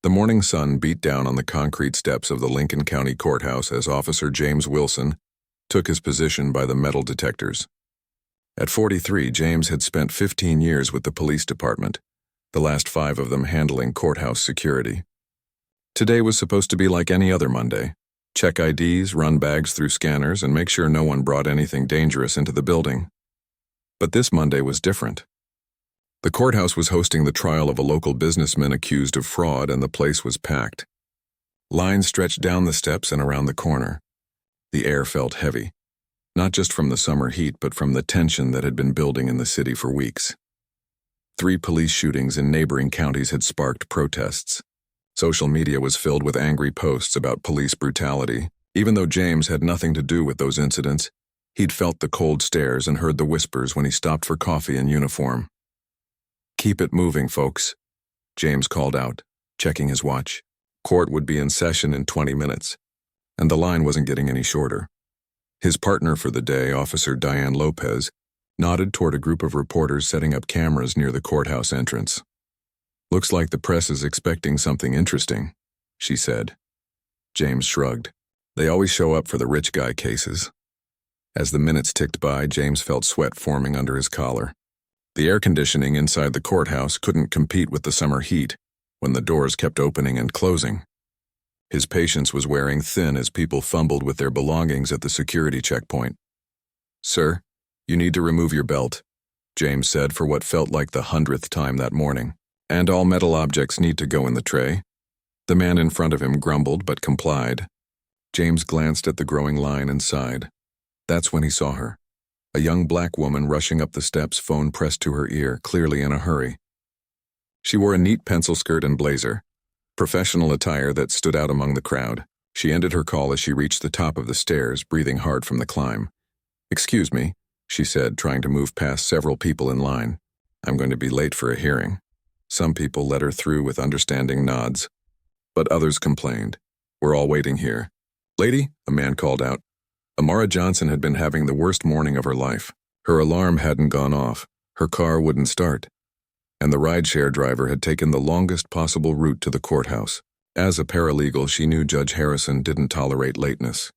The morning sun beat down on the concrete steps of the Lincoln County Courthouse as Officer James Wilson took his position by the metal detectors. At 43, James had spent 15 years with the police department, the last 5 of them handling courthouse security. Today was supposed to be like any other Monday. Check IDs, run bags through scanners, and make sure no one brought anything dangerous into the building. But this Monday was different. The courthouse was hosting the trial of a local businessman accused of fraud, and the place was packed. Lines stretched down the steps and around the corner. The air felt heavy, not just from the summer heat, but from the tension that had been building in the city for weeks. 3 police shootings in neighboring counties had sparked protests. Social media was filled with angry posts about police brutality. Even though James had nothing to do with those incidents, he'd felt the cold stares and heard the whispers when he stopped for coffee in uniform. "Keep it moving, folks," James called out, checking his watch. Court would be in session in 20 minutes, and the line wasn't getting any shorter. His partner for the day, Officer Diane Lopez, nodded toward a group of reporters setting up cameras near the courthouse entrance. "Looks like the press is expecting something interesting," she said. James shrugged. "They always show up for the rich guy cases." As the minutes ticked by, James felt sweat forming under his collar. The air conditioning inside the courthouse couldn't compete with the summer heat when the doors kept opening and closing. His patience was wearing thin as people fumbled with their belongings at the security checkpoint. "Sir, you need to remove your belt," James said for what felt like the 100th time that morning. "And all metal objects need to go in the tray." The man in front of him grumbled but complied. James glanced at the growing line and sighed. That's when he saw her. A young black woman rushing up the steps, phone pressed to her ear, clearly in a hurry. She wore a neat pencil skirt and blazer, professional attire that stood out among the crowd. She ended her call as she reached the top of the stairs, breathing hard from the climb. "Excuse me," she said, trying to move past several people in line. "I'm going to be late for a hearing." Some people let her through with understanding nods, but others complained. "We're all waiting here." "Lady," a man called out. Amara Johnson had been having the worst morning of her life. Her alarm hadn't gone off, her car wouldn't start, and the rideshare driver had taken the longest possible route to the courthouse. As a paralegal, she knew Judge Harrison didn't tolerate lateness.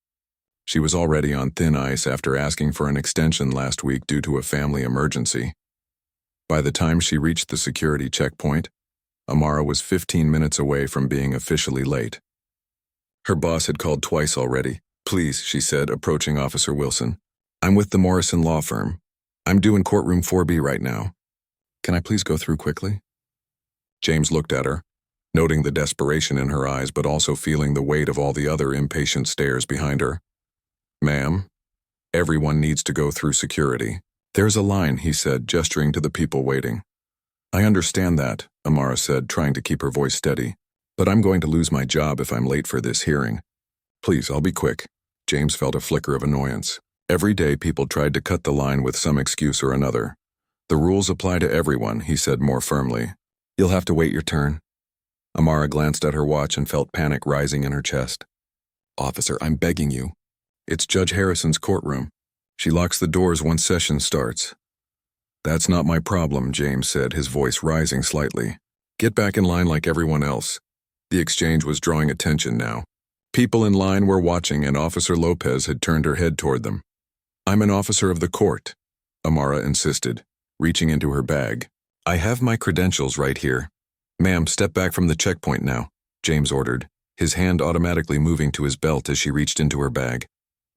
She was already on thin ice after asking for an extension last week due to a family emergency. By the time she reached the security checkpoint, Amara was 15 minutes away from being officially late. Her boss had called twice already. "Please," she said, approaching Officer Wilson. "I'm with the Morrison Law Firm. I'm due in courtroom 4B right now. Can I please go through quickly?" James looked at her, noting the desperation in her eyes but also feeling the weight of all the other impatient stares behind her. "Ma'am, everyone needs to go through security." "There's a line," he said, gesturing to the people waiting. "I understand that," Amara said, trying to keep her voice steady. "But I'm going to lose my job if I'm late for this hearing. Please, I'll be quick." James felt a flicker of annoyance. Every day people tried to cut the line with some excuse or another. "The rules apply to everyone," he said more firmly. "You'll have to wait your turn." Amara glanced at her watch and felt panic rising in her chest. "Officer, I'm begging you. It's Judge Harrison's courtroom. She locks the doors once session starts." "That's not my problem," James said, his voice rising slightly. "Get back in line like everyone else." The exchange was drawing attention now. People in line were watching, and Officer Lopez had turned her head toward them. "I'm an officer of the court," Amara insisted, reaching into her bag. "I have my credentials right here." "Ma'am, step back from the checkpoint now," James ordered, his hand automatically moving to his belt as she reached into her bag.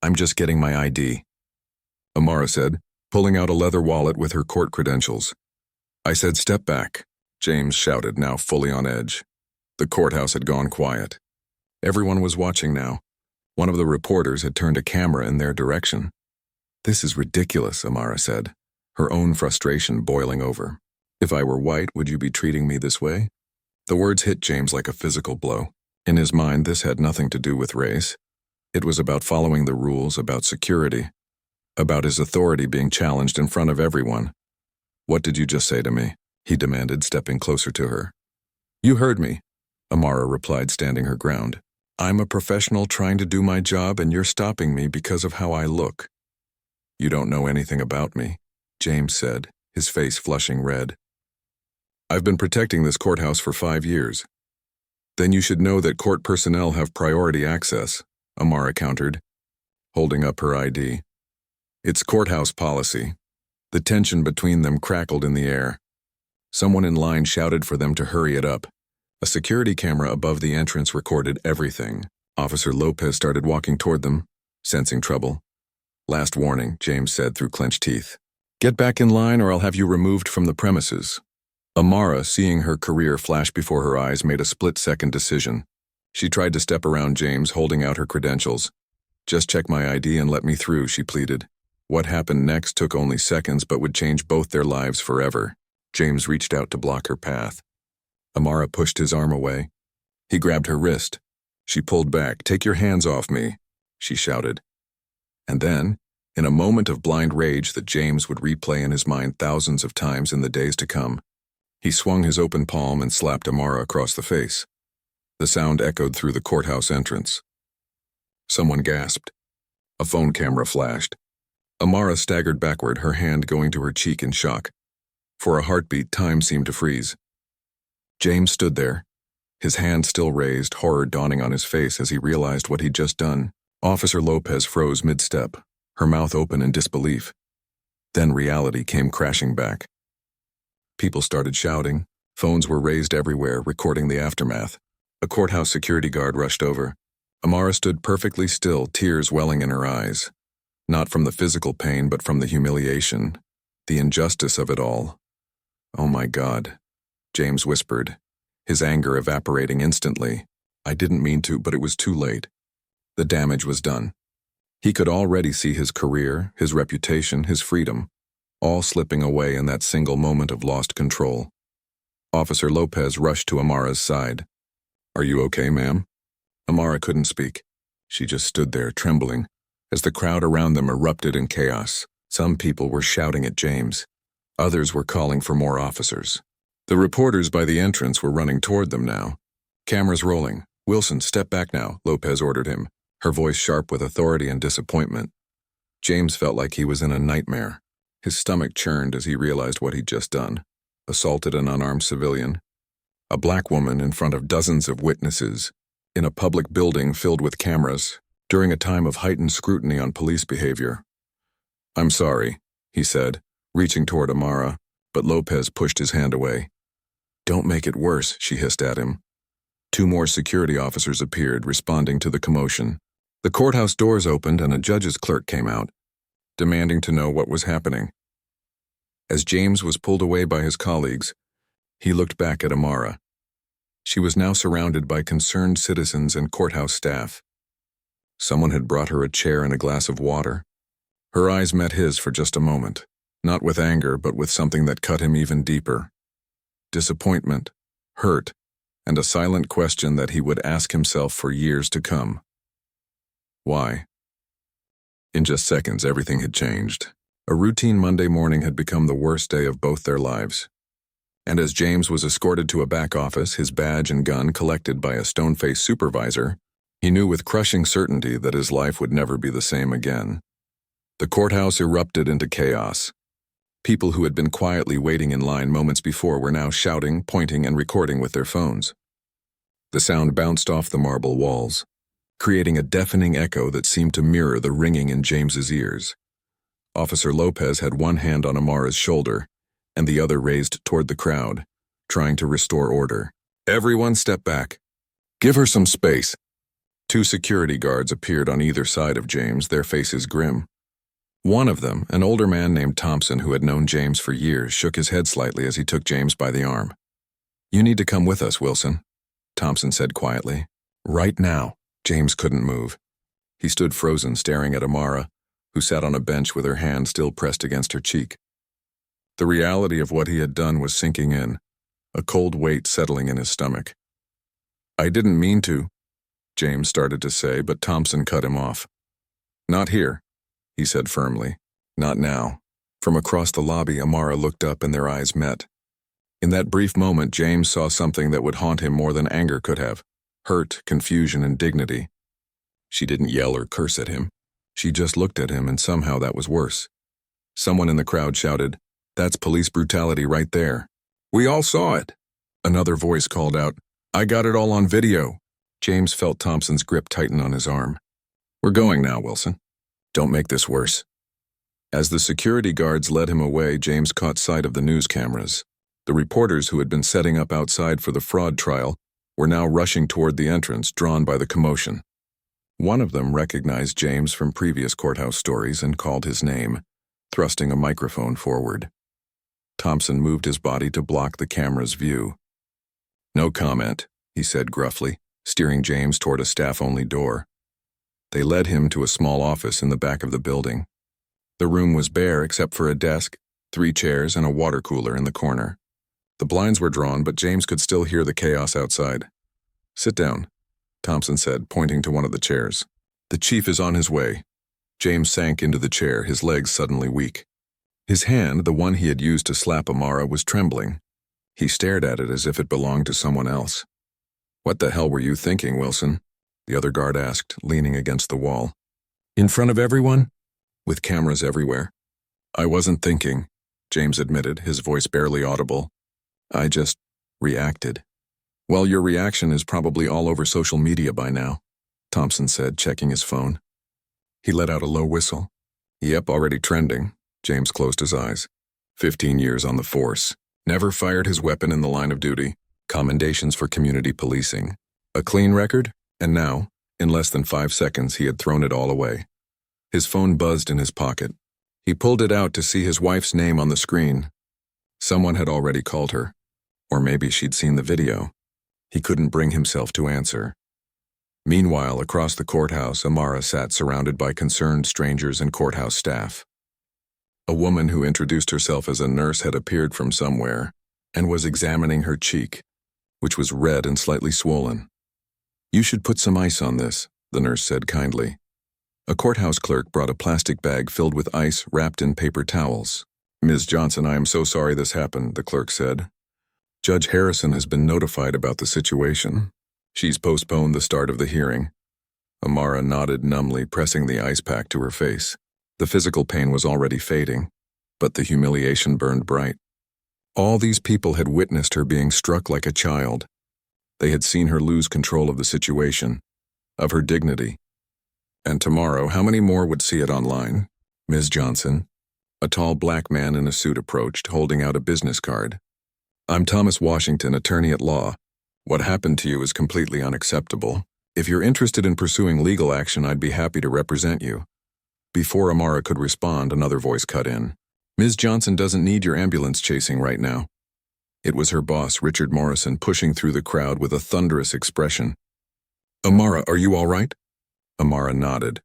"I'm just getting my ID." Amara said, pulling out a leather wallet with her court credentials. "I said step back," James shouted, now fully on edge. The courthouse had gone quiet. Everyone was watching now. One of the reporters had turned a camera in their direction. "This is ridiculous," Amara said, her own frustration boiling over. "If I were white, would you be treating me this way?" The words hit James like a physical blow. In his mind, this had nothing to do with race. It was about following the rules, about security, about his authority being challenged in front of everyone. "What did you just say to me?" he demanded, stepping closer to her. "You heard me," Amara replied, standing her ground. "I'm a professional trying to do my job, and you're stopping me because of how I look." "You don't know anything about me," James said, his face flushing red. "I've been protecting this courthouse for 5 years. Then you should know that court personnel have priority access, Amara countered, holding up her ID. It's courthouse policy. The tension between them crackled in the air. Someone in line shouted for them to hurry it up. A security camera above the entrance recorded everything. Officer Lopez started walking toward them, sensing trouble. Last warning, James said through clenched teeth. Get back in line or I'll have you removed from the premises. Amara, seeing her career flash before her eyes, made a split-second decision. She tried to step around James, holding out her credentials. Just check my ID and let me through, she pleaded. What happened next took only seconds but would change both their lives forever. James reached out to block her path. Amara pushed his arm away. He grabbed her wrist. She pulled back. Take your hands off me, she shouted. And then, in a moment of blind rage that James would replay in his mind thousands of times in the days to come, he swung his open palm and slapped Amara across the face. The sound echoed through the courthouse entrance. Someone gasped. A phone camera flashed. Amara staggered backward, her hand going to her cheek in shock. For a heartbeat, time seemed to freeze. James stood there, his hand still raised, horror dawning on his face as he realized what he'd just done. Officer Lopez froze mid-step, her mouth open in disbelief. Then reality came crashing back. People started shouting. Phones were raised everywhere, recording the aftermath. A courthouse security guard rushed over. Amara stood perfectly still, tears welling in her eyes. Not from the physical pain, but from the humiliation, the injustice of it all. Oh my God, James whispered, his anger evaporating instantly. I didn't mean to, but it was too late. The damage was done. He could already see his career, his reputation, his freedom, all slipping away in that single moment of lost control. Officer Lopez rushed to Amara's side. Are you okay, ma'am? Amara couldn't speak. She just stood there, trembling, as the crowd around them erupted in chaos. Some people were shouting at James. Others were calling for more officers. The reporters by the entrance were running toward them now. Cameras rolling. Wilson, step back now, Lopez ordered him, her voice sharp with authority and disappointment. James felt like he was in a nightmare. His stomach churned as he realized what he'd just done. Assaulted an unarmed civilian. A black woman in front of dozens of witnesses, in a public building filled with cameras, during a time of heightened scrutiny on police behavior. I'm sorry, he said, reaching toward Amara, but Lopez pushed his hand away. Don't make it worse, she hissed at him. 2 more security officers appeared, responding to the commotion. The courthouse doors opened and a judge's clerk came out, demanding to know what was happening. As James was pulled away by his colleagues, he looked back at Amara. She was now surrounded by concerned citizens and courthouse staff. Someone had brought her a chair and a glass of water. Her eyes met his for just a moment, not with anger, but with something that cut him even deeper. Disappointment, hurt, and a silent question that he would ask himself for years to come. Why? In just seconds, everything had changed. A routine Monday morning had become the worst day of both their lives. And as James was escorted to a back office, his badge and gun collected by a stone-faced supervisor, he knew with crushing certainty that his life would never be the same again. The courthouse erupted into chaos. People who had been quietly waiting in line moments before were now shouting, pointing, and recording with their phones. The sound bounced off the marble walls, creating a deafening echo that seemed to mirror the ringing in James's ears. Officer Lopez had one hand on Amara's shoulder and the other raised toward the crowd, trying to restore order. Everyone step back. Give her some space. 2 security guards appeared on either side of James, their faces grim. One of them, an older man named Thompson who had known James for years, shook his head slightly as he took James by the arm. You need to come with us, Wilson, Thompson said quietly. Right now. James couldn't move. He stood frozen, staring at Amara, who sat on a bench with her hand still pressed against her cheek. The reality of what he had done was sinking in, a cold weight settling in his stomach. I didn't mean to, James started to say, but Thompson cut him off. Not here, he said firmly. Not now. From across the lobby, Amara looked up and their eyes met. In that brief moment, James saw something that would haunt him more than anger could have. Hurt, confusion, and dignity. She didn't yell or curse at him. She just looked at him, and somehow that was worse. Someone in the crowd shouted, "That's police brutality right there." "We all saw it," another voice called out. I got it all on video. James felt Thompson's grip tighten on his arm. We're going now, Wilson. Don't make this worse. As the security guards led him away, James caught sight of the news cameras. The reporters who had been setting up outside for the fraud trial were now rushing toward the entrance, drawn by the commotion. One of them recognized James from previous courthouse stories and called his name, thrusting a microphone forward. Thompson moved his body to block the camera's view. No comment, he said gruffly, steering James toward a staff-only door. They led him to a small office in the back of the building. The room was bare except for a desk, 3 chairs, and a water cooler in the corner. The blinds were drawn, but James could still hear the chaos outside. Sit down, Thompson said, pointing to one of the chairs. The chief is on his way. James sank into the chair, his legs suddenly weak. His hand, the one he had used to slap Amara, was trembling. He stared at it as if it belonged to someone else. What the hell were you thinking, Wilson? The other guard asked, leaning against the wall. In front of everyone? With cameras everywhere. I wasn't thinking, James admitted, his voice barely audible. I just reacted. Well, your reaction is probably all over social media by now, Thompson said, checking his phone. He let out a low whistle. Yep, already trending. James closed his eyes. 15 years on the force. Never fired his weapon in the line of duty. Commendations for community policing. A clean record? And now, in less than 5 seconds, he had thrown it all away. His phone buzzed in his pocket. He pulled it out to see his wife's name on the screen. Someone had already called her. Or maybe she'd seen the video. He couldn't bring himself to answer. Meanwhile, across the courthouse, Amara sat surrounded by concerned strangers and courthouse staff. A woman who introduced herself as a nurse had appeared from somewhere and was examining her cheek, which was red and slightly swollen. You should put some ice on this, the nurse said kindly. A courthouse clerk brought a plastic bag filled with ice wrapped in paper towels. Ms. Johnson, I am so sorry this happened, the clerk said. Judge Harrison has been notified about the situation. She's postponed the start of the hearing. Amara nodded numbly, pressing the ice pack to her face. The physical pain was already fading, but the humiliation burned bright. All these people had witnessed her being struck like a child. They had seen her lose control of the situation, of her dignity. And tomorrow, how many more would see it online? Ms. Johnson. A tall black man in a suit approached, holding out a business card. I'm Thomas Washington, attorney at law. What happened to you is completely unacceptable. If you're interested in pursuing legal action, I'd be happy to represent you. Before Amara could respond, another voice cut in. Ms. Johnson doesn't need your ambulance chasing right now. It was her boss, Richard Morrison, pushing through the crowd with a thunderous expression. Amara, are you all right? Amara nodded,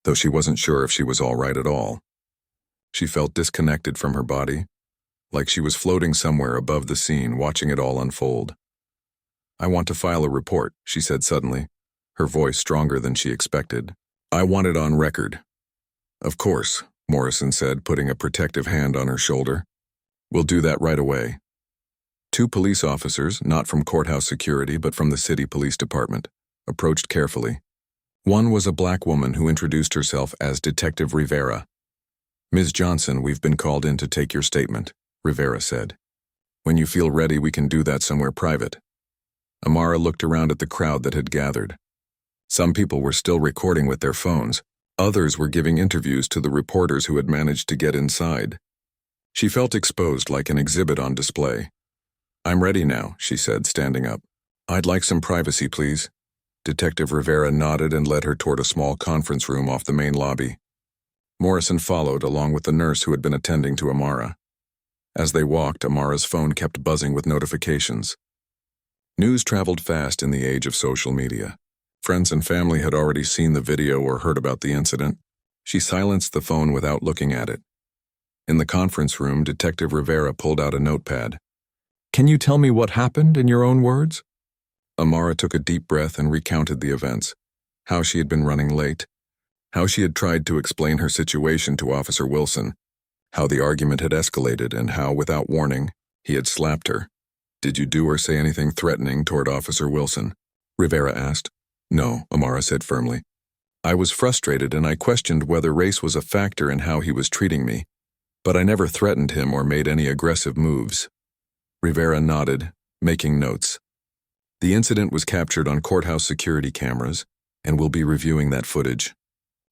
though she wasn't sure if she was all right at all. She felt disconnected from her body, like she was floating somewhere above the scene, watching it all unfold. I want to file a report, she said suddenly, her voice stronger than she expected. I want it on record. Of course, Morrison said, putting a protective hand on her shoulder. We'll do that right away. 2 police officers, not from courthouse security but from the city police department, approached carefully. One was a black woman who introduced herself as Detective Rivera. Ms. Johnson, we've been called in to take your statement, Rivera said. When you feel ready, we can do that somewhere private. Amara looked around at the crowd that had gathered. Some people were still recording with their phones. Others were giving interviews to the reporters who had managed to get inside. She felt exposed like an exhibit on display. I'm ready now, she said, standing up. I'd like some privacy, please. Detective Rivera nodded and led her toward a small conference room off the main lobby. Morrison followed, along with the nurse who had been attending to Amara. As they walked, Amara's phone kept buzzing with notifications. News traveled fast in the age of social media. Friends and family had already seen the video or heard about the incident. She silenced the phone without looking at it. In the conference room, Detective Rivera pulled out a notepad. Can you tell me what happened in your own words? Amara took a deep breath and recounted the events. How she had been running late. How she had tried to explain her situation to Officer Wilson. How the argument had escalated and how, without warning, he had slapped her. Did you do or say anything threatening toward Officer Wilson? Rivera asked. No, Amara said firmly. I was frustrated and I questioned whether race was a factor in how he was treating me, but I never threatened him or made any aggressive moves. Rivera nodded, making notes. The incident was captured on courthouse security cameras, and we'll be reviewing that footage.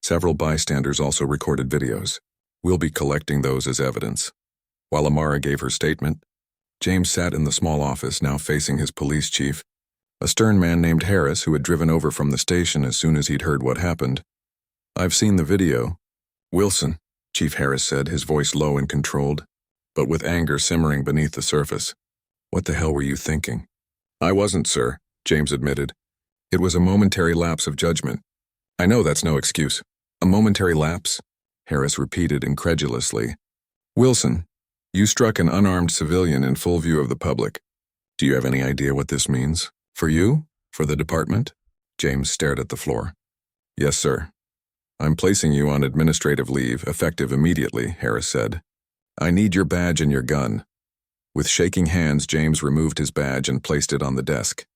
Several bystanders also recorded videos. We'll be collecting those as evidence. While Amara gave her statement, James sat in the small office, now facing his police chief, a stern man named Harris who had driven over from the station as soon as he'd heard what happened. "I've seen the video." "Wilson," Chief Harris said, his voice low and controlled, but with anger simmering beneath the surface. "What the hell were you thinking?" "I wasn't, sir," James admitted. "It was a momentary lapse of judgment." "I know that's no excuse." "A momentary lapse?" Harris repeated incredulously. "Wilson, you struck an unarmed civilian in full view of the public. Do you have any idea what this means? For you? For the department?" James stared at the floor. "Yes, sir. I'm placing you on administrative leave, effective immediately," Harris said. "I need your badge and your gun." With shaking hands, James removed his badge and placed it on the desk.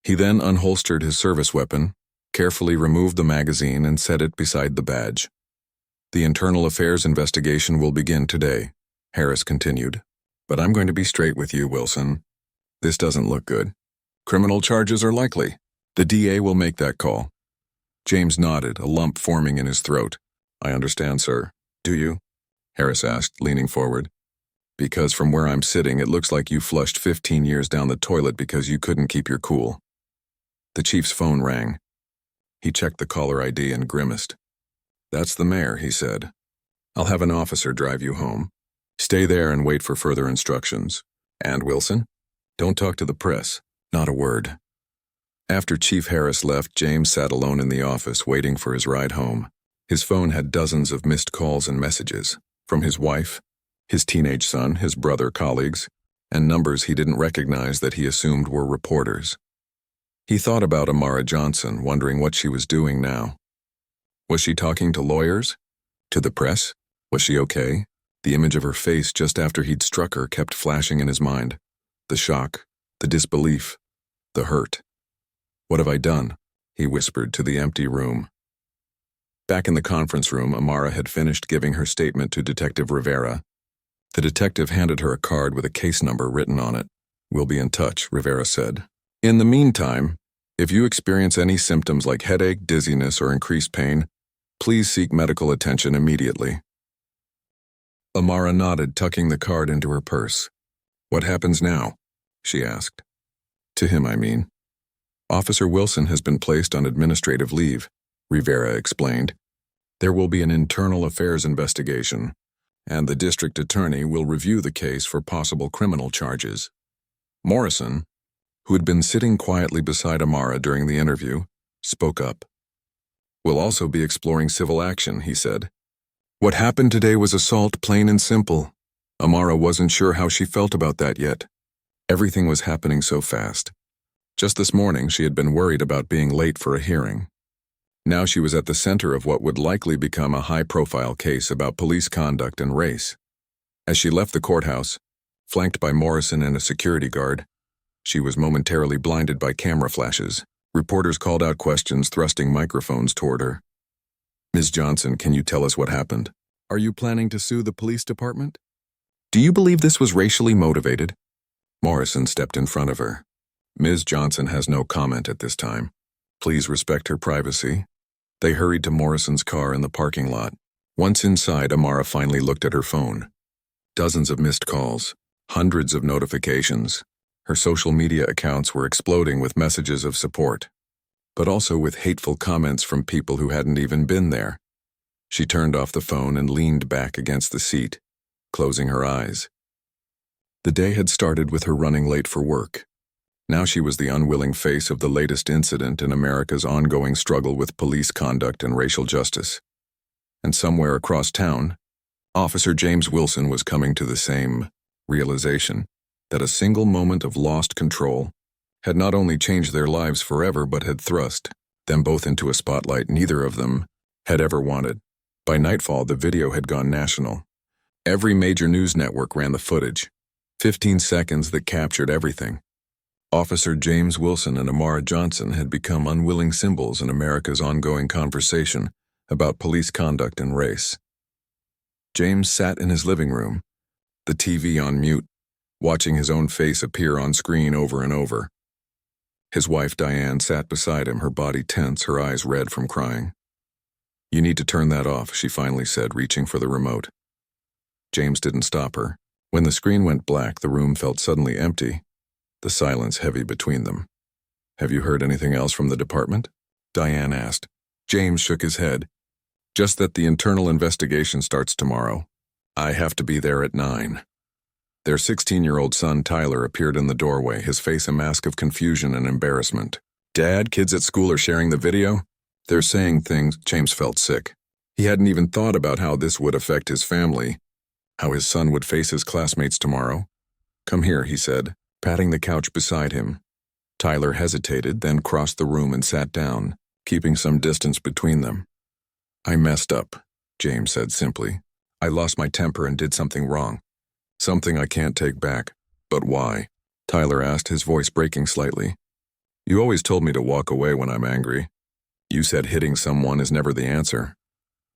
He then unholstered his service weapon, carefully removed the magazine, and set it beside the badge. "The internal affairs investigation will begin today," Harris continued. "But I'm going to be straight with you, Wilson. This doesn't look good. Criminal charges are likely. The DA will make that call." James nodded, a lump forming in his throat. "I understand, sir. Do you?" Harris asked, leaning forward. "Because from where I'm sitting, it looks like you flushed 15 years down the toilet because you couldn't keep your cool." The chief's phone rang. He checked the caller ID and grimaced. "That's the mayor," he said. "I'll have an officer drive you home. Stay there and wait for further instructions. And, Wilson, don't talk to the press. Not a word." After Chief Harris left, James sat alone in the office waiting for his ride home. His phone had dozens of missed calls and messages, from his wife, his teenage son, his brother, colleagues, and numbers he didn't recognize that he assumed were reporters. He thought about Amara Johnson, wondering what she was doing now. Was she talking to lawyers? To the press? Was she okay? The image of her face just after he'd struck her kept flashing in his mind. The shock, the disbelief, the hurt. "What have I done?" he whispered to the empty room. Back in the conference room, Amara had finished giving her statement to Detective Rivera. The detective handed her a card with a case number written on it. "We'll be in touch," Rivera said. "In the meantime, if you experience any symptoms like headache, dizziness, or increased pain, please seek medical attention immediately." Amara nodded, tucking the card into her purse. "What happens now?" she asked. "To him, I mean." "Officer Wilson has been placed on administrative leave," Rivera explained. "There will be an internal affairs investigation, and the district attorney will review the case for possible criminal charges." Morrison, who had been sitting quietly beside Amara during the interview, spoke up. "We'll also be exploring civil action," he said. "What happened today was assault, plain and simple." Amara wasn't sure how she felt about that yet. Everything was happening so fast. Just this morning, she had been worried about being late for a hearing. Now she was at the center of what would likely become a high-profile case about police conduct and race. As she left the courthouse, flanked by Morrison and a security guard, she was momentarily blinded by camera flashes. Reporters called out questions, thrusting microphones toward her. "Ms. Johnson, can you tell us what happened? Are you planning to sue the police department? Do you believe this was racially motivated?" Morrison stepped in front of her. "Ms. Johnson has no comment at this time. Please respect her privacy." They hurried to Morrison's car in the parking lot. Once inside, Amara finally looked at her phone. Dozens of missed calls, hundreds of notifications. Her social media accounts were exploding with messages of support, but also with hateful comments from people who hadn't even been there. She turned off the phone and leaned back against the seat, closing her eyes. The day had started with her running late for work. Now she was the unwilling face of the latest incident in America's ongoing struggle with police conduct and racial justice. And somewhere across town, Officer James Wilson was coming to the same realization that a single moment of lost control had not only changed their lives forever but had thrust them both into a spotlight neither of them had ever wanted. By nightfall, the video had gone national. Every major news network ran the footage. 15 seconds that captured everything. Officer James Wilson and Amara Johnson had become unwilling symbols in America's ongoing conversation about police conduct and race. James sat in his living room, the TV on mute, watching his own face appear on screen over and over. His wife, Diane, sat beside him, her body tense, her eyes red from crying. "You need to turn that off," she finally said, reaching for the remote. James didn't stop her. When the screen went black, the room felt suddenly empty, the silence heavy between them. "Have you heard anything else from the department?" Diane asked. James shook his head. "Just that the internal investigation starts tomorrow. I have to be there at 9. Their 16-year-old son, Tyler, appeared in the doorway, his face a mask of confusion and embarrassment. "Dad, kids at school are sharing the video? They're saying things." James felt sick. He hadn't even thought about how this would affect his family, how his son would face his classmates tomorrow. "Come here," he said, patting the couch beside him. Tyler hesitated, then crossed the room and sat down, keeping some distance between them. "I messed up," James said simply. "I lost my temper and did something wrong. Something I can't take back." "But why?" Tyler asked, his voice breaking slightly. "You always told me to walk away when I'm angry. You said hitting someone is never the answer."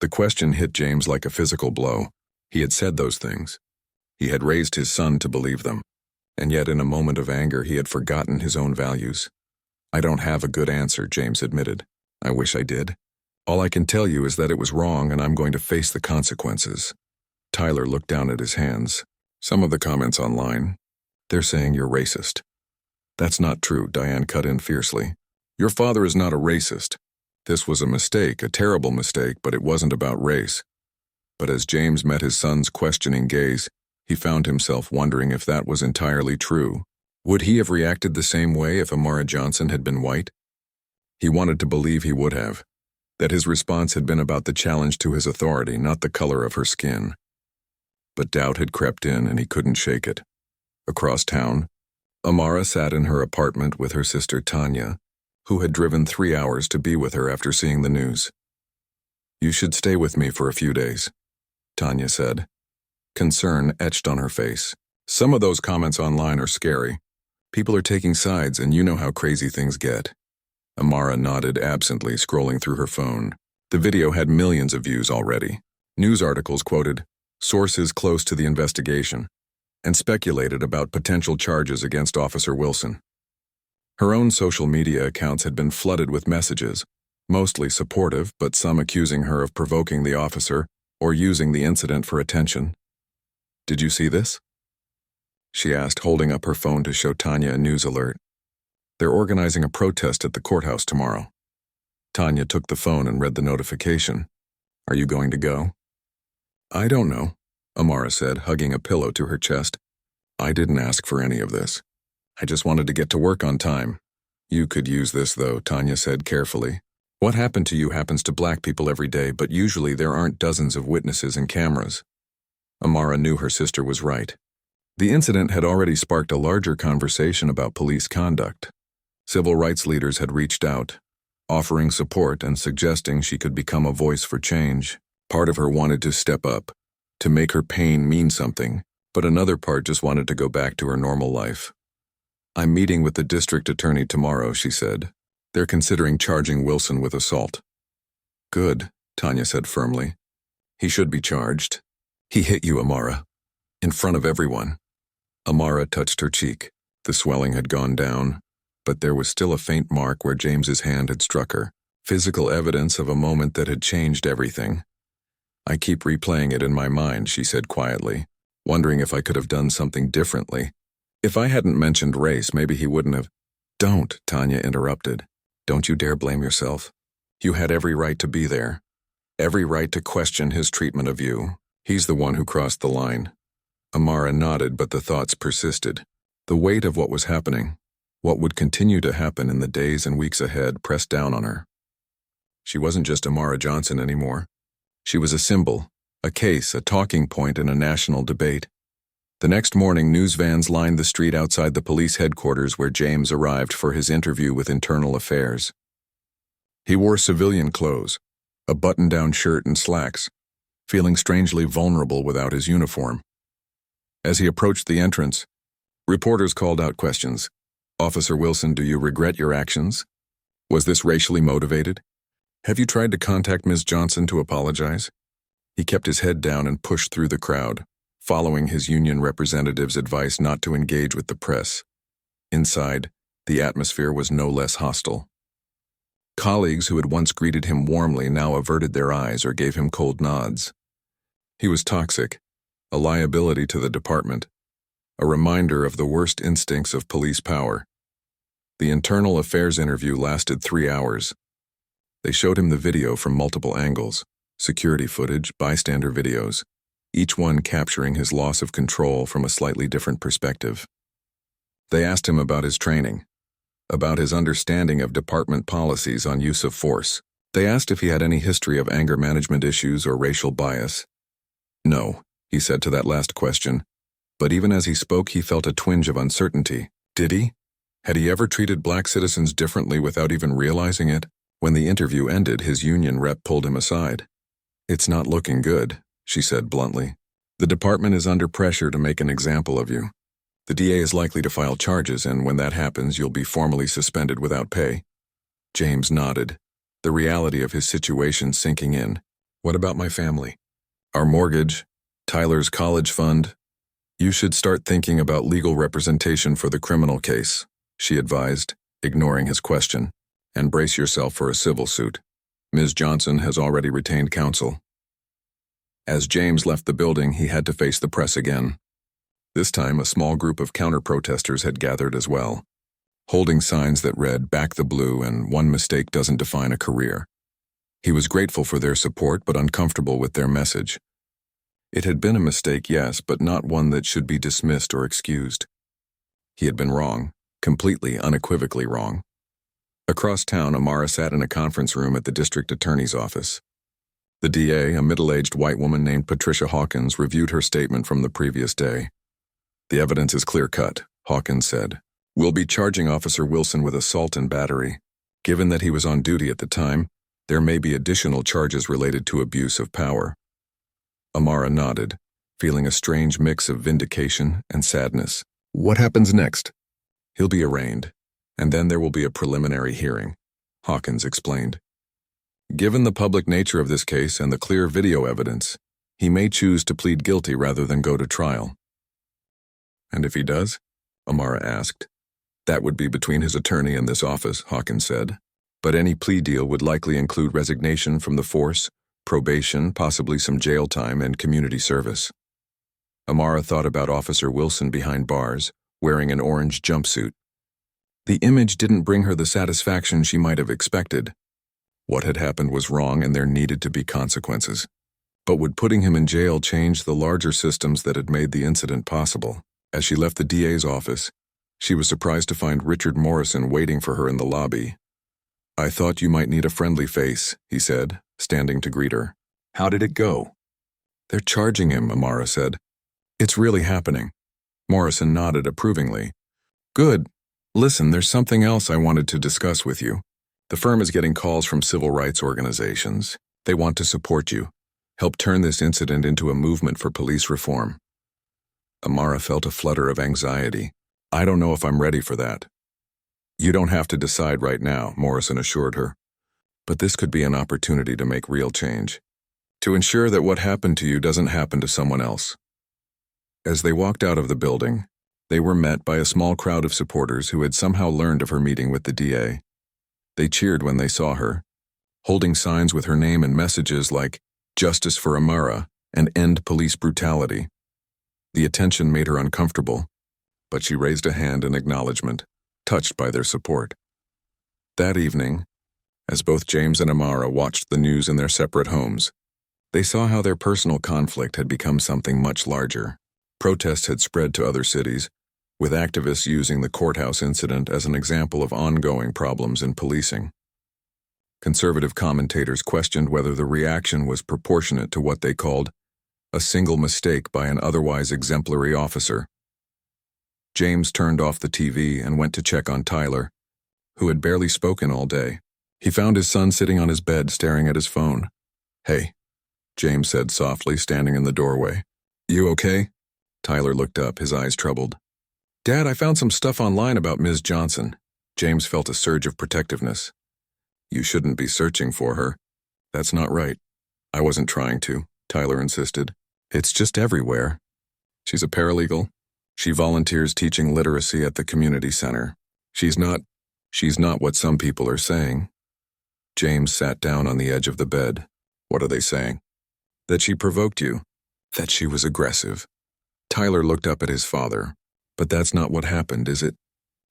The question hit James like a physical blow. He had said those things. He had raised his son to believe them. And yet in a moment of anger, he had forgotten his own values. "I don't have a good answer," James admitted. "I wish I did. All I can tell you is that it was wrong and I'm going to face the consequences." Tyler looked down at his hands. "Some of the comments online, they're saying you're racist." "That's not true," Diane cut in fiercely. "Your father is not a racist. This was a mistake, a terrible mistake, but it wasn't about race." But as James met his son's questioning gaze, he found himself wondering if that was entirely true. Would he have reacted the same way if Amara Johnson had been white? He wanted to believe he would have, that his response had been about the challenge to his authority, not the color of her skin. But doubt had crept in and he couldn't shake it. Across town, Amara sat in her apartment with her sister Tanya, who had driven 3 hours to be with her after seeing the news. "You should stay with me for a few days," Tanya said. Concern etched on her face. "Some of those comments online are scary. People are taking sides and you know how crazy things get." Amara nodded absently, scrolling through her phone. The video had millions of views already. News articles quoted sources close to the investigation and speculated about potential charges against Officer Wilson. Her own social media accounts had been flooded with messages, mostly supportive, but some accusing her of provoking the officer or using the incident for attention. "Did you see this?" she asked, holding up her phone to show Tanya a news alert. "They're organizing a protest at the courthouse tomorrow." Tanya took the phone and read the notification. "Are you going to go?" "I don't know," Amara said, hugging a pillow to her chest. "I didn't ask for any of this. I just wanted to get to work on time." "You could use this, though," Tanya said carefully. "What happened to you happens to black people every day, but usually there aren't dozens of witnesses and cameras." Amara knew her sister was right. The incident had already sparked a larger conversation about police conduct. Civil rights leaders had reached out, offering support and suggesting she could become a voice for change. Part of her wanted to step up, to make her pain mean something, but another part just wanted to go back to her normal life. "I'm meeting with the district attorney tomorrow," she said. "They're considering charging Wilson with assault." "Good," Tanya said firmly. "He should be charged. He hit you, Amara. In front of everyone." Amara touched her cheek. The swelling had gone down, but there was still a faint mark where James's hand had struck her, physical evidence of a moment that had changed everything. "I keep replaying it in my mind," she said quietly, wondering if I could have done something differently. If I hadn't mentioned race, maybe he wouldn't have. "Don't," Tanya interrupted. "Don't you dare blame yourself. You had every right to be there. Every right to question his treatment of you. He's the one who crossed the line." Amara nodded, but the thoughts persisted. The weight of what was happening, what would continue to happen in the days and weeks ahead, pressed down on her. She wasn't just Amara Johnson anymore. She was a symbol, a case, a talking point in a national debate. The next morning, news vans lined the street outside the police headquarters where James arrived for his interview with Internal Affairs. He wore civilian clothes, a button-down shirt and slacks, feeling strangely vulnerable without his uniform. As he approached the entrance, reporters called out questions. "Officer Wilson, do you regret your actions? Was this racially motivated? Have you tried to contact Ms. Johnson to apologize?" He kept his head down and pushed through the crowd, following his union representative's advice not to engage with the press. Inside, The atmosphere was no less hostile. Colleagues who had once greeted him warmly now averted their eyes or gave him cold nods. He was toxic, a liability to the department, a reminder of the worst instincts of police power. The internal affairs interview lasted 3 hours. They showed him the video from multiple angles, security footage, bystander videos, each one capturing his loss of control from a slightly different perspective. They asked him about his training, about his understanding of department policies on use of force. They asked if he had any history of anger management issues or racial bias. No, he said to that last question, but even as he spoke he felt a twinge of uncertainty. Did he? Had he ever treated black citizens differently without even realizing it? When the interview ended, his union rep pulled him aside. "It's not looking good," she said bluntly. "The department is under pressure to make an example of you. The DA is likely to file charges, and when that happens, you'll be formally suspended without pay." James nodded, the reality of his situation sinking in. "What about my family? Our mortgage, Tyler's college fund?" "You should start thinking about legal representation for the criminal case," she advised, ignoring his question. "And brace yourself for a civil suit. Ms. Johnson has already retained counsel." As James left the building, he had to face the press again. This time, a small group of counter-protesters had gathered as well, holding signs that read, "Back the Blue" and "One mistake doesn't define a career." He was grateful for their support but uncomfortable with their message. It had been a mistake, yes, but not one that should be dismissed or excused. He had been wrong, completely, unequivocally wrong. Across town, Amara sat in a conference room at the district attorney's office. The DA, a middle-aged white woman named Patricia Hawkins, reviewed her statement from the previous day. "The evidence is clear-cut," Hawkins said. "We'll be charging Officer Wilson with assault and battery. Given that he was on duty at the time, there may be additional charges related to abuse of power." Amara nodded, feeling a strange mix of vindication and sadness. "What happens next?" "He'll be arraigned, and then there will be a preliminary hearing," Hawkins explained. "Given the public nature of this case and the clear video evidence, he may choose to plead guilty rather than go to trial." "And if he does?" Amara asked. "That would be between his attorney and this office," Hawkins said. "But any plea deal would likely include resignation from the force, probation, possibly some jail time, and community service." Amara thought about Officer Wilson behind bars, wearing an orange jumpsuit. The image didn't bring her the satisfaction she might have expected. What had happened was wrong and there needed to be consequences. But would putting him in jail change the larger systems that had made the incident possible? As she left the DA's office, she was surprised to find Richard Morrison waiting for her in the lobby. "I thought you might need a friendly face," he said, standing to greet her. "How did it go?" "They're charging him," Amara said. "It's really happening." Morrison nodded approvingly. "Good. Listen, there's something else I wanted to discuss with you. The firm is getting calls from civil rights organizations. They want to support you, help turn this incident into a movement for police reform." Amara felt a flutter of anxiety. "I don't know if I'm ready for that." "You don't have to decide right now," Morrison assured her. "But this could be an opportunity to make real change, to ensure that what happened to you doesn't happen to someone else." As they walked out of the building, they were met by a small crowd of supporters who had somehow learned of her meeting with the DA. They cheered when they saw her, holding signs with her name and messages like "Justice for Amara" and "End Police Brutality." The attention made her uncomfortable, but she raised a hand in acknowledgement, touched by their support. That evening, as both James and Amara watched the news in their separate homes, they saw how their personal conflict had become something much larger. Protests had spread to other cities, with activists using the courthouse incident as an example of ongoing problems in policing. Conservative commentators questioned whether the reaction was proportionate to what they called a single mistake by an otherwise exemplary officer. James turned off the TV and went to check on Tyler, who had barely spoken all day. He found his son sitting on his bed staring at his phone. "Hey," James said softly, standing in the doorway. "You okay?" Tyler looked up, his eyes troubled. "Dad, I found some stuff online about Ms. Johnson." James felt a surge of protectiveness. "You shouldn't be searching for her. That's not right." "I wasn't trying to," Tyler insisted. "It's just everywhere. She's a paralegal. She volunteers teaching literacy at the community center. She's not what some people are saying. James sat down on the edge of the bed. What are they saying? That she provoked you. That she was aggressive. Tyler looked up at his father. But that's not what happened, is it?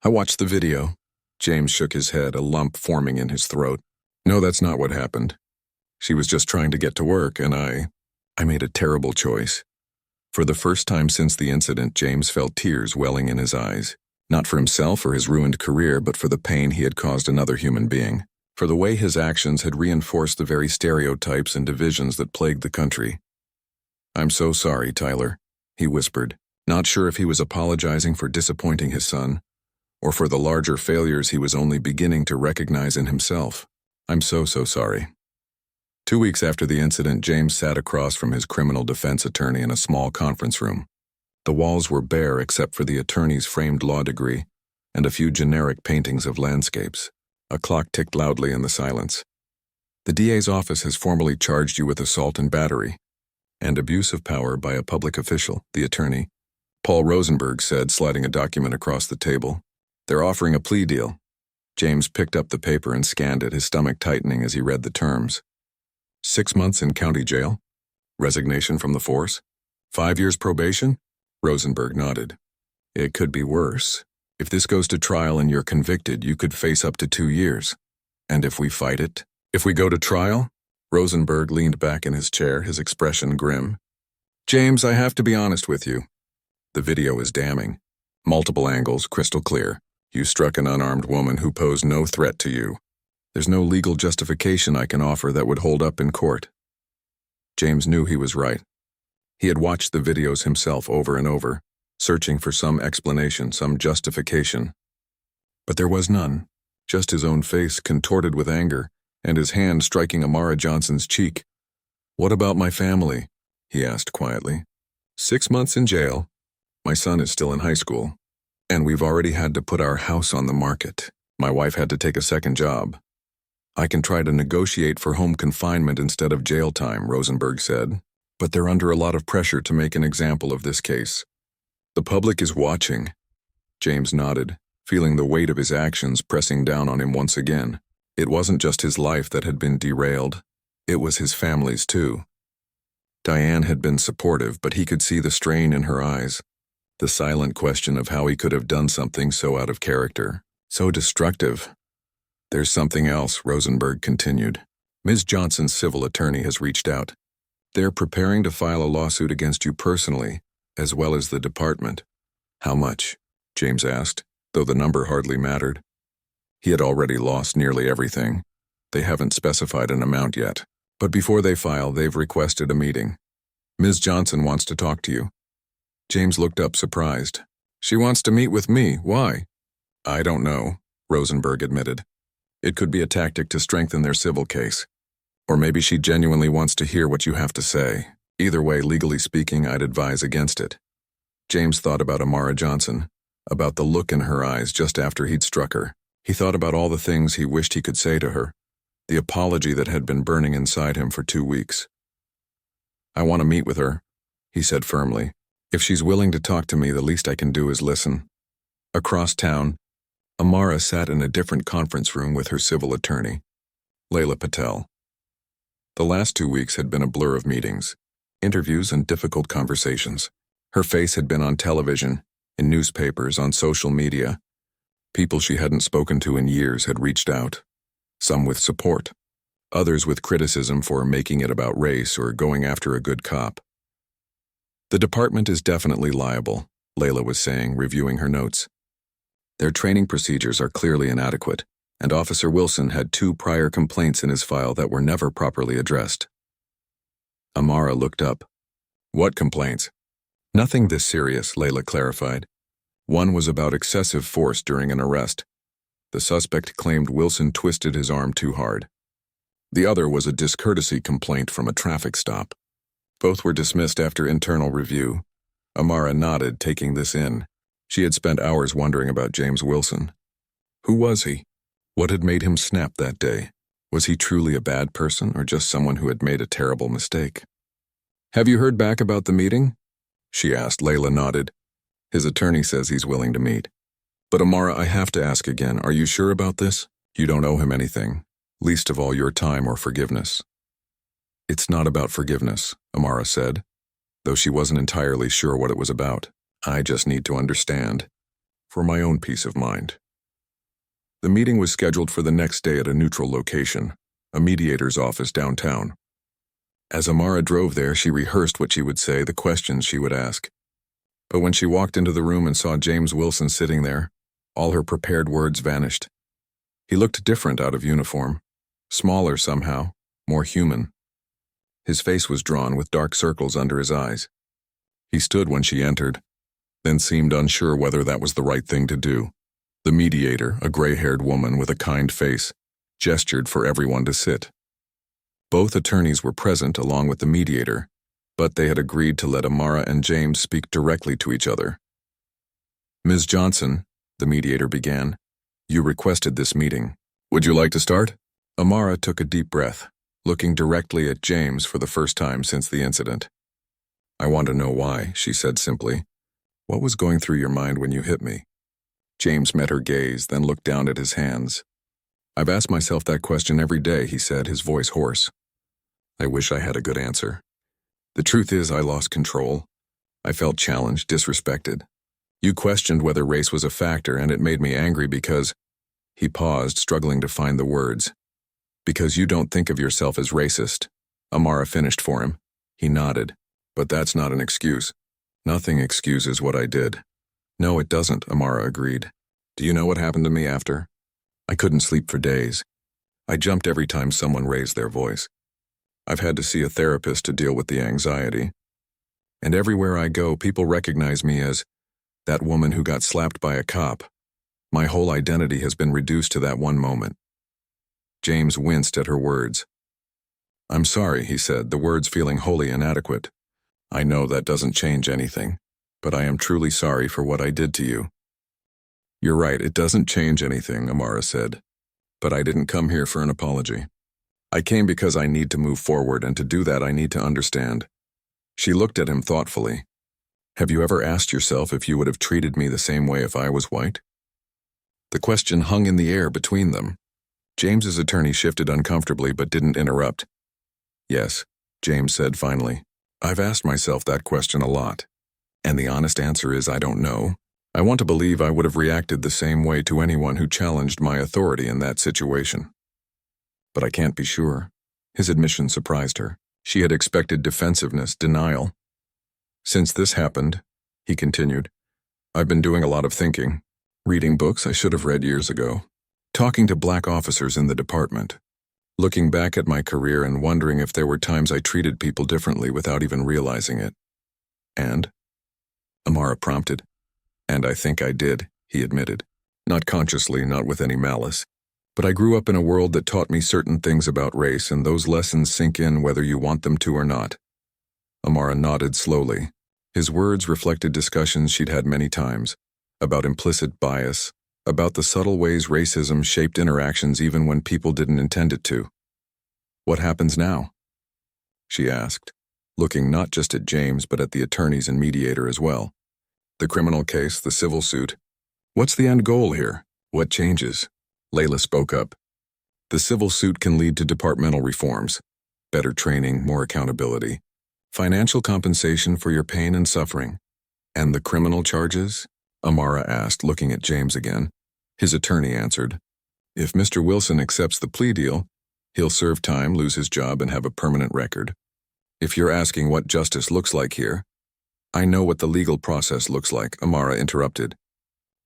I watched the video. James shook his head, a lump forming in his throat. No, that's not what happened. She was just trying to get to work, and I made a terrible choice. For the first time since the incident, James felt tears welling in his eyes. Not for himself or his ruined career, but for the pain he had caused another human being. For the way his actions had reinforced the very stereotypes and divisions that plagued the country. I'm so sorry, Tyler, he whispered, not sure if he was apologizing for disappointing his son, or for the larger failures he was only beginning to recognize in himself. I'm so sorry. 2 weeks after the incident, James sat across from his criminal defense attorney in a small conference room. The walls were bare except for the attorney's framed law degree and a few generic paintings of landscapes. A clock ticked loudly in the silence. The DA's office has formally charged you with assault and battery and abuse of power by a public official, the attorney, Paul Rosenberg said, sliding a document across the table. They're offering a plea deal. James picked up the paper and scanned it, his stomach tightening as he read the terms. 6 months in county jail? Resignation from the force? 5 years probation? Rosenberg nodded. It could be worse. If this goes to trial and you're convicted, you could face up to 2 years. And if we fight it? If we go to trial? Rosenberg leaned back in his chair, his expression grim. James, I have to be honest with you. The video is damning. Multiple angles, crystal clear. You struck an unarmed woman who posed no threat to you. There's no legal justification I can offer that would hold up in court. James knew he was right. He had watched the videos himself over and over, searching for some explanation, some justification. But there was none, just his own face contorted with anger and his hand striking Amara Johnson's cheek. What about my family? He asked quietly. 6 months in jail. My son is still in high school. And we've already had to put our house on the market. My wife had to take a second job. I can try to negotiate for home confinement instead of jail time, Rosenberg said, but they're under a lot of pressure to make an example of this case. The public is watching. James nodded, feeling the weight of his actions pressing down on him once again. It wasn't just his life that had been derailed. It was his family's too. Diane had been supportive, but he could see the strain in her eyes. The silent question of how he could have done something so out of character, so destructive. There's something else, Rosenberg continued. Ms. Johnson's civil attorney has reached out. They're preparing to file a lawsuit against you personally, as well as the department. How much? James asked, though the number hardly mattered. He had already lost nearly everything. They haven't specified an amount yet, but before they file, they've requested a meeting. Ms. Johnson wants to talk to you. James looked up surprised. She wants to meet with me. Why? I don't know, Rosenberg admitted. It could be a tactic to strengthen their civil case. Or maybe she genuinely wants to hear what you have to say. Either way, legally speaking, I'd advise against it. James thought about Amara Johnson, about the look in her eyes just after he'd struck her. He thought about all the things he wished he could say to her, the apology that had been burning inside him for 2 weeks. I want to meet with her, he said firmly. If she's willing to talk to me, the least I can do is listen. Across town, Amara sat in a different conference room with her civil attorney, Layla Patel. The last 2 weeks had been a blur of meetings, interviews, and difficult conversations. Her face had been on television, in newspapers, on social media. People she hadn't spoken to in years had reached out, some with support, others with criticism for making it about race or going after a good cop. The department is definitely liable, Layla was saying, reviewing her notes. Their training procedures are clearly inadequate, and Officer Wilson had 2 prior complaints in his file that were never properly addressed. Amara looked up. What complaints? Nothing this serious, Layla clarified. One was about excessive force during an arrest. The suspect claimed Wilson twisted his arm too hard. The other was a discourtesy complaint from a traffic stop. Both were dismissed after internal review. Amara nodded, taking this in. She had spent hours wondering about James Wilson. Who was he? What had made him snap that day? Was he truly a bad person or just someone who had made a terrible mistake? Have you heard back about the meeting? She asked. Layla nodded. His attorney says he's willing to meet. But Amara, I have to ask again, are you sure about this? You don't owe him anything, least of all your time or forgiveness. It's not about forgiveness, Amara said, though she wasn't entirely sure what it was about. I just need to understand, for my own peace of mind. The meeting was scheduled for the next day at a neutral location, a mediator's office downtown. As Amara drove there, she rehearsed what she would say, the questions she would ask. But when she walked into the room and saw James Wilson sitting there, all her prepared words vanished. He looked different out of uniform, smaller somehow, more human. His face was drawn with dark circles under his eyes. He stood when she entered, then seemed unsure whether that was the right thing to do. The mediator, a gray-haired woman with a kind face, gestured for everyone to sit. Both attorneys were present along with the mediator, but they had agreed to let Amara and James speak directly to each other. Ms. Johnson, the mediator began, you requested this meeting. Would you like to start? Amara took a deep breath, looking directly at James for the first time since the incident. I want to know why, she said simply. What was going through your mind when you hit me? James met her gaze, then looked down at his hands. I've asked myself that question every day, he said, his voice hoarse. I wish I had a good answer. The truth is, I lost control. I felt challenged, disrespected. You questioned whether race was a factor, and it made me angry because... He paused, struggling to find the words. Because you don't think of yourself as racist. Amara finished for him. He nodded. But that's not an excuse. Nothing excuses what I did. No, it doesn't, Amara agreed. Do you know what happened to me after? I couldn't sleep for days. I jumped every time someone raised their voice. I've had to see a therapist to deal with the anxiety. And everywhere I go, people recognize me as that woman who got slapped by a cop. My whole identity has been reduced to that one moment. James winced at her words. I'm sorry, he said, the words feeling wholly inadequate. I know that doesn't change anything, but I am truly sorry for what I did to you. You're right, it doesn't change anything, Amara said. But I didn't come here for an apology. I came because I need to move forward, and to do that I need to understand. She looked at him thoughtfully. Have you ever asked yourself if you would have treated me the same way if I was white? The question hung in the air between them. James's attorney shifted uncomfortably but didn't interrupt. Yes, James said finally. I've asked myself that question a lot. And the honest answer is I don't know. I want to believe I would have reacted the same way to anyone who challenged my authority in that situation. But I can't be sure. His admission surprised her. She had expected defensiveness, denial. Since this happened, he continued, I've been doing a lot of thinking, reading books I should have read years ago, talking to black officers in the department, looking back at my career and wondering if there were times I treated people differently without even realizing it. And? Amara prompted. And I think I did, he admitted. Not consciously, not with any malice. But I grew up in a world that taught me certain things about race, and those lessons sink in whether you want them to or not. Amara nodded slowly. His words reflected discussions she'd had many times, about implicit bias, about the subtle ways racism shaped interactions even when people didn't intend it to. What happens now? She asked, looking not just at James but at the attorneys and mediator as well. The criminal case, the civil suit. What's the end goal here? What changes? Layla spoke up. The civil suit can lead to departmental reforms, better training, more accountability, financial compensation for your pain and suffering. And the criminal charges? Amara asked, looking at James again. His attorney answered. If Mr. Wilson accepts the plea deal, he'll serve time, lose his job, and have a permanent record. If you're asking what justice looks like here, I know what the legal process looks like, Amara interrupted.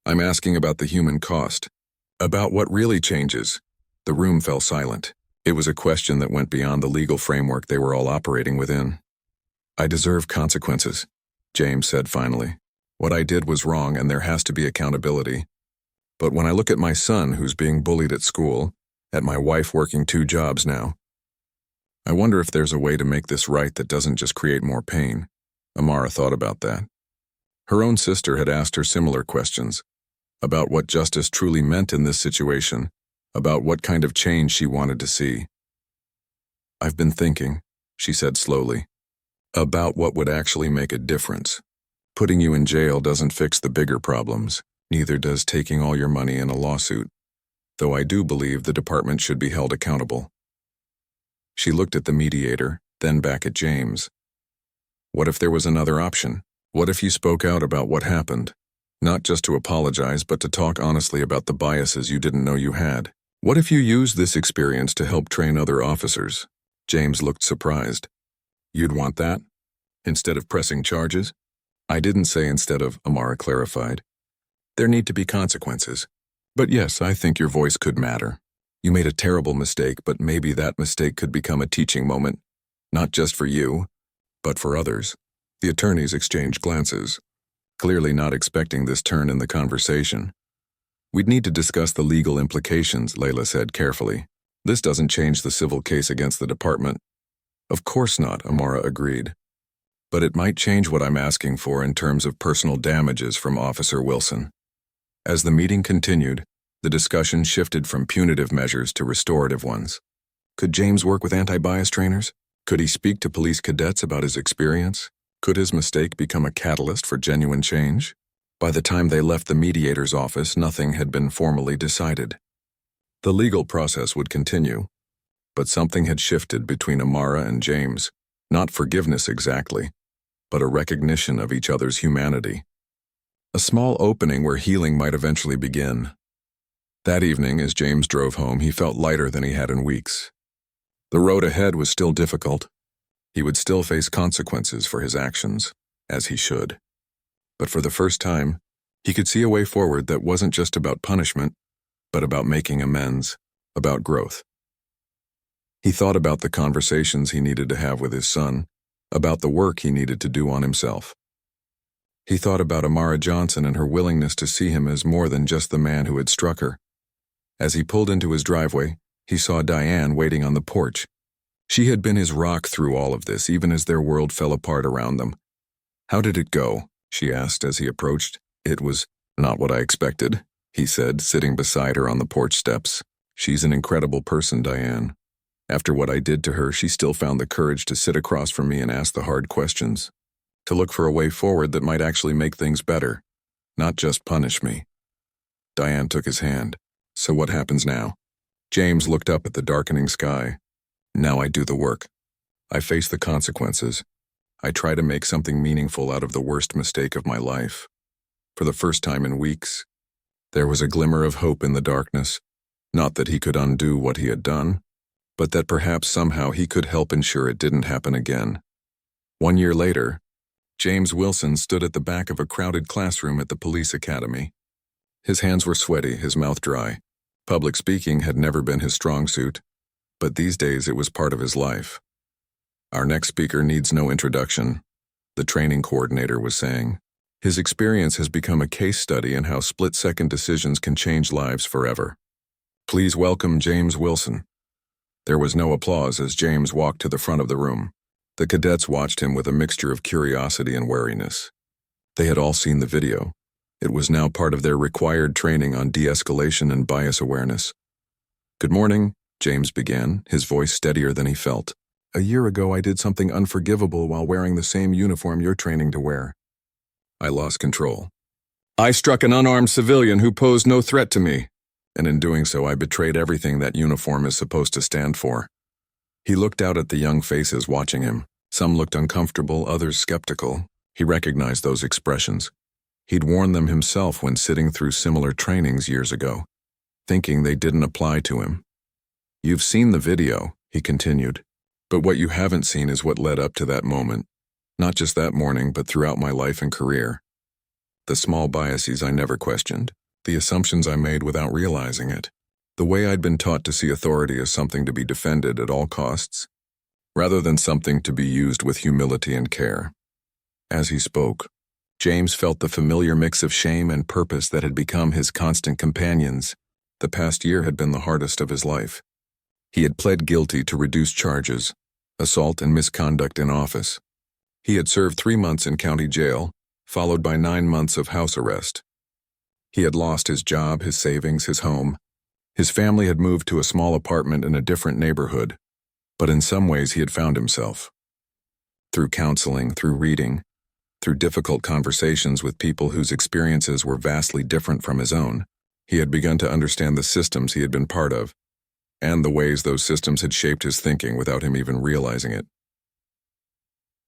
I'm asking about the human cost. About what really changes. The room fell silent. It was a question that went beyond the legal framework they were all operating within. I deserve consequences, James said finally. What I did was wrong and there has to be accountability. But when I look at my son who's being bullied at school, at my wife working 2 jobs now, I wonder if there's a way to make this right that doesn't just create more pain. Amara thought about that. Her own sister had asked her similar questions, about what justice truly meant in this situation, about what kind of change she wanted to see. I've been thinking, she said slowly, about what would actually make a difference. Putting you in jail doesn't fix the bigger problems. Neither does taking all your money in a lawsuit, though I do believe the department should be held accountable. She looked at the mediator, then back at James. What if there was another option? What if you spoke out about what happened? Not just to apologize, but to talk honestly about the biases you didn't know you had. What if you used this experience to help train other officers? James looked surprised. You'd want that? Instead of pressing charges? I didn't say instead of, Amara clarified. There need to be consequences. But yes, I think your voice could matter. You made a terrible mistake, but maybe that mistake could become a teaching moment. Not just for you, but for others. The attorneys exchanged glances, clearly not expecting this turn in the conversation. We'd need to discuss the legal implications, Layla said carefully. This doesn't change the civil case against the department. Of course not, Amara agreed. But it might change what I'm asking for in terms of personal damages from Officer Wilson. As the meeting continued, the discussion shifted from punitive measures to restorative ones. Could James work with anti-bias trainers? Could he speak to police cadets about his experience? Could his mistake become a catalyst for genuine change? By the time they left the mediator's office, nothing had been formally decided. The legal process would continue, but something had shifted between Amara and James. Not forgiveness exactly, but a recognition of each other's humanity. A small opening where healing might eventually begin. That evening, as James drove home, he felt lighter than he had in weeks. The road ahead was still difficult. He would still face consequences for his actions, as he should. But for the first time, he could see a way forward that wasn't just about punishment, but about making amends, about growth. He thought about the conversations he needed to have with his son, about the work he needed to do on himself. He thought about Amara Johnson and her willingness to see him as more than just the man who had struck her. As he pulled into his driveway, he saw Diane waiting on the porch. She had been his rock through all of this, even as their world fell apart around them. How did it go? She asked as he approached. It was not what I expected, he said, sitting beside her on the porch steps. She's an incredible person, Diane. After what I did to her, she still found the courage to sit across from me and ask the hard questions, to look for a way forward that might actually make things better, not just punish me. Diane took his hand. So what happens now? James looked up at the darkening sky. Now I do the work. I face the consequences. I try to make something meaningful out of the worst mistake of my life. For the first time in weeks, there was a glimmer of hope in the darkness. Not that he could undo what he had done, but that perhaps somehow he could help ensure it didn't happen again. 1 year later, James Wilson stood at the back of a crowded classroom at the police academy. His hands were sweaty, his mouth dry. Public speaking had never been his strong suit, but these days it was part of his life. Our next speaker needs no introduction, the training coordinator was saying. His experience has become a case study in how split-second decisions can change lives forever. Please welcome James Wilson. There was no applause as James walked to the front of the room. The cadets watched him with a mixture of curiosity and wariness. They had all seen the video. It was now part of their required training on de-escalation and bias awareness. Good morning, James began, his voice steadier than he felt. A year ago I did something unforgivable while wearing the same uniform you're training to wear. I lost control. I struck an unarmed civilian who posed no threat to me, and in doing so I betrayed everything that uniform is supposed to stand for. He looked out at the young faces watching him. Some looked uncomfortable, others skeptical. He recognized those expressions. He'd worn them himself when sitting through similar trainings years ago, thinking they didn't apply to him. You've seen the video, he continued, but what you haven't seen is what led up to that moment, not just that morning, but throughout my life and career. The small biases I never questioned, the assumptions I made without realizing it, the way I'd been taught to see authority as something to be defended at all costs, rather than something to be used with humility and care. As he spoke, James felt the familiar mix of shame and purpose that had become his constant companions. The past year had been the hardest of his life. He had pled guilty to reduced charges, assault and misconduct in office. He had served 3 months in county jail, followed by 9 months of house arrest. He had lost his job, his savings, his home. His family had moved to a small apartment in a different neighborhood, but in some ways he had found himself. Through counseling, through reading, Through difficult conversations with people whose experiences were vastly different from his own, he had begun to understand the systems he had been part of, and the ways those systems had shaped his thinking without him even realizing it.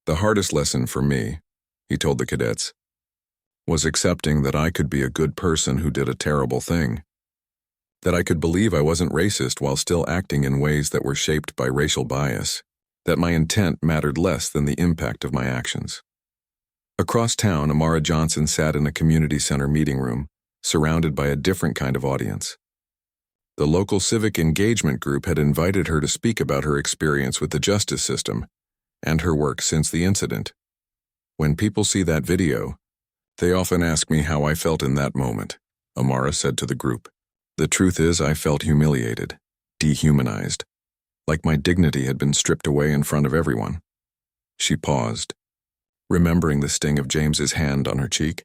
The hardest lesson for me, he told the cadets, was accepting that I could be a good person who did a terrible thing. That I could believe I wasn't racist while still acting in ways that were shaped by racial bias. That my intent mattered less than the impact of my actions. Across town, Amara Johnson sat in a community center meeting room, surrounded by a different kind of audience. The local civic engagement group had invited her to speak about her experience with the justice system and her work since the incident. When people see that video, they often ask me how I felt in that moment, Amara said to the group. The truth is, I felt humiliated, dehumanized, like my dignity had been stripped away in front of everyone. She paused, remembering the sting of James's hand on her cheek,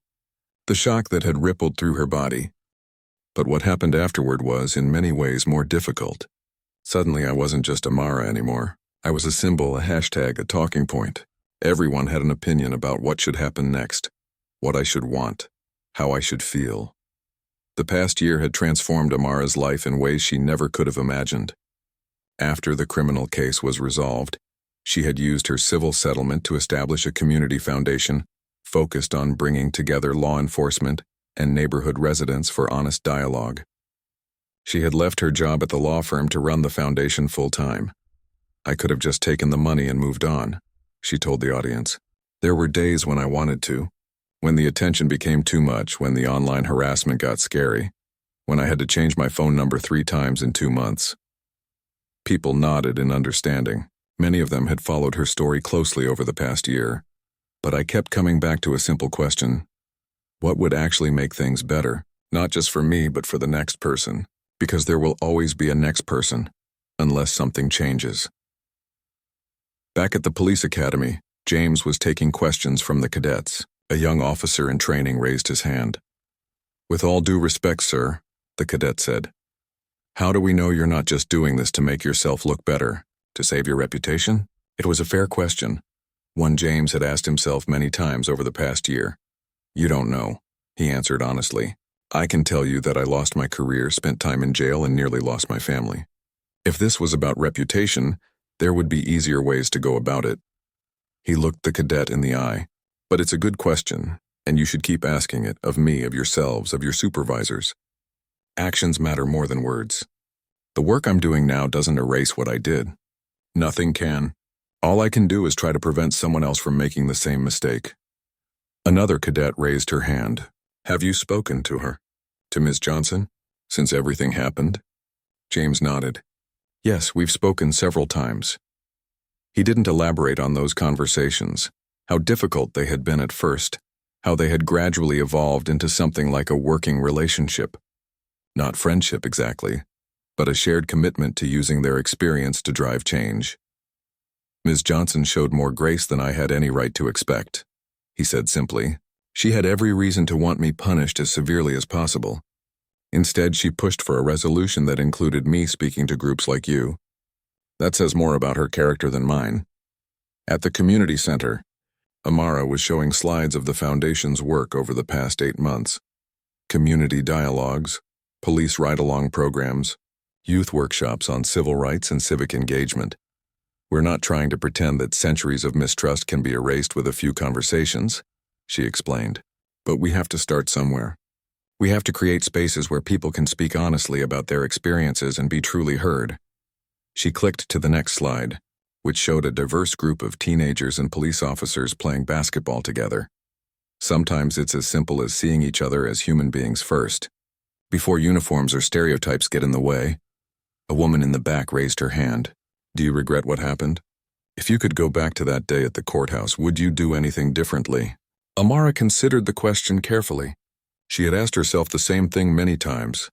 the shock that had rippled through her body. But what happened afterward was, in many ways, more difficult. Suddenly, I wasn't just Amara anymore. I was a symbol, a hashtag, a talking point. Everyone had an opinion about what should happen next, what I should want, how I should feel. The past year had transformed Amara's life in ways she never could have imagined. After the criminal case was resolved, she had used her civil settlement to establish a community foundation focused on bringing together law enforcement and neighborhood residents for honest dialogue. She had left her job at the law firm to run the foundation full-time. I could have just taken the money and moved on, she told the audience. There were days when I wanted to, when the attention became too much, when the online harassment got scary, when I had to change my phone number 3 times in 2 months. People nodded in understanding. Many of them had followed her story closely over the past year. But I kept coming back to a simple question. What would actually make things better? Not just for me, but for the next person. Because there will always be a next person, unless something changes. Back at the police academy, James was taking questions from the cadets. A young officer in training raised his hand. With all due respect, sir, the cadet said. How do we know you're not just doing this to make yourself look better, to save your reputation? It was a fair question, one James had asked himself many times over the past year. You don't know, he answered honestly. I can tell you that I lost my career, spent time in jail, and nearly lost my family. If this was about reputation, there would be easier ways to go about it. He looked the cadet in the eye. But it's a good question, and you should keep asking it, of me, of yourselves, of your supervisors. Actions matter more than words. The work I'm doing now doesn't erase what I did. Nothing can. All I can do is try to prevent someone else from making the same mistake. Another cadet raised her hand. Have you spoken to her? To Ms. Johnson? Since everything happened? James nodded. Yes, we've spoken several times. He didn't elaborate on those conversations, how difficult they had been at first, how they had gradually evolved into something like a working relationship. Not friendship exactly, but a shared commitment to using their experience to drive change. Ms. Johnson showed more grace than I had any right to expect, he said simply. She had every reason to want me punished as severely as possible. Instead, she pushed for a resolution that included me speaking to groups like you. That says more about her character than mine. At the community center, Amara was showing slides of the foundation's work over the past 8 months. Community dialogues, police ride-along programs, youth workshops on civil rights and civic engagement. We're not trying to pretend that centuries of mistrust can be erased with a few conversations, she explained. But we have to start somewhere. We have to create spaces where people can speak honestly about their experiences and be truly heard. She clicked to the next slide, which showed a diverse group of teenagers and police officers playing basketball together. Sometimes it's as simple as seeing each other as human beings first, before uniforms or stereotypes get in the way. A woman in the back raised her hand. Do you regret what happened? If you could go back to that day at the courthouse, would you do anything differently? Amara considered the question carefully. She had asked herself the same thing many times.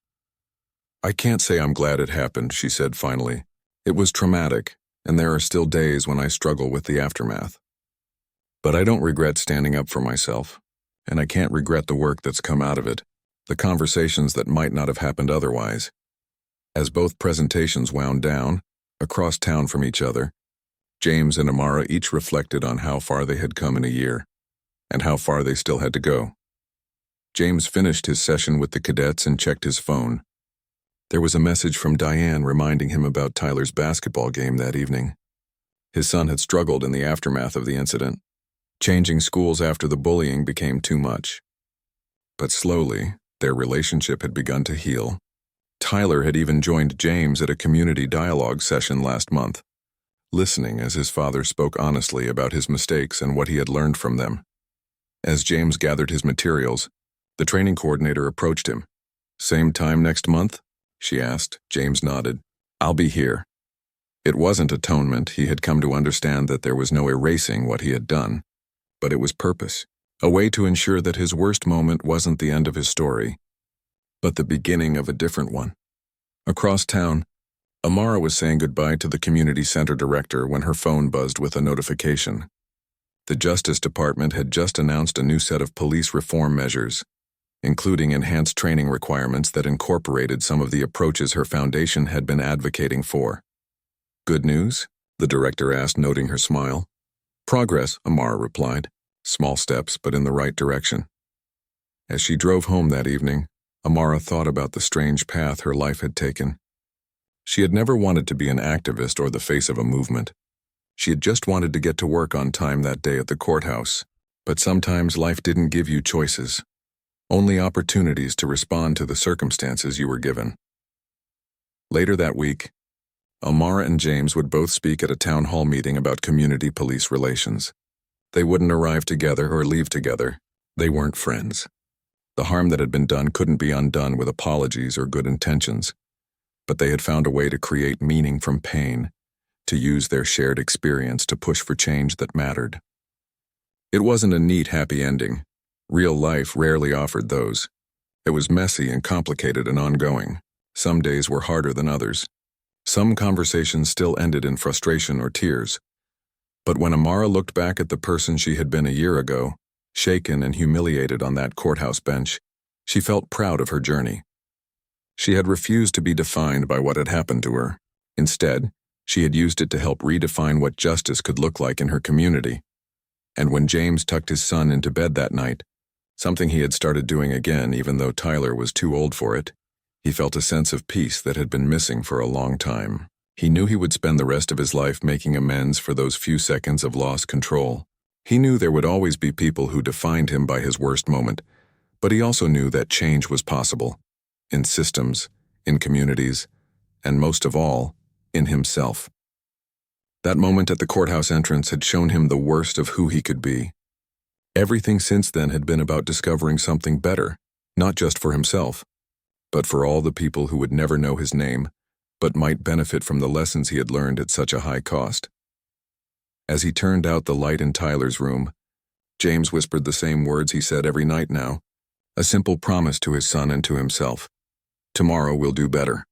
I can't say I'm glad it happened, she said finally. It was traumatic, and there are still days when I struggle with the aftermath. But I don't regret standing up for myself, and I can't regret the work that's come out of it, the conversations that might not have happened otherwise. As both presentations wound down, across town from each other, James and Amara each reflected on how far they had come in a year, and how far they still had to go. James finished his session with the cadets and checked his phone. There was a message from Diane reminding him about Tyler's basketball game that evening. His son had struggled in the aftermath of the incident. Changing schools after the bullying became too much. But slowly, their relationship had begun to heal. Tyler had even joined James at a community dialogue session last month, listening as his father spoke honestly about his mistakes and what he had learned from them. As James gathered his materials, the training coordinator approached him. "Same time next month?" she asked. James nodded. "I'll be here." It wasn't atonement. He had come to understand that there was no erasing what he had done, but it was purpose, a way to ensure that his worst moment wasn't the end of his story, but the beginning of a different one. Across town, Amara was saying goodbye to the community center director when her phone buzzed with a notification. The Justice Department had just announced a new set of police reform measures, including enhanced training requirements that incorporated some of the approaches her foundation had been advocating for. "Good news?" the director asked, noting her smile. "Progress," Amara replied. "Small steps, but in the right direction." As she drove home that evening, Amara thought about the strange path her life had taken. She had never wanted to be an activist or the face of a movement. She had just wanted to get to work on time that day at the courthouse. But sometimes life didn't give you choices, only opportunities to respond to the circumstances you were given. Later that week, Amara and James would both speak at a town hall meeting about community police relations. They wouldn't arrive together or leave together. They weren't friends. The harm that had been done couldn't be undone with apologies or good intentions, but they had found a way to create meaning from pain, to use their shared experience to push for change that mattered. It wasn't a neat, happy ending. Real life rarely offered those. It was messy and complicated and ongoing. Some days were harder than others. Some conversations still ended in frustration or tears. But when Amara looked back at the person she had been a year ago, shaken and humiliated on that courthouse bench, she felt proud of her journey. She had refused to be defined by what had happened to her. Instead, she had used it to help redefine what justice could look like in her community. And when James tucked his son into bed that night, something he had started doing again even though Tyler was too old for it, he felt a sense of peace that had been missing for a long time. He knew he would spend the rest of his life making amends for those few seconds of lost control. He knew there would always be people who defined him by his worst moment, but he also knew that change was possible. In systems, in communities, and most of all, in himself. That moment at the courthouse entrance had shown him the worst of who he could be. Everything since then had been about discovering something better, not just for himself, but for all the people who would never know his name, but might benefit from the lessons he had learned at such a high cost. As he turned out the light in Tyler's room, James whispered the same words he said every night now, a simple promise to his son and to himself. "Tomorrow we'll do better."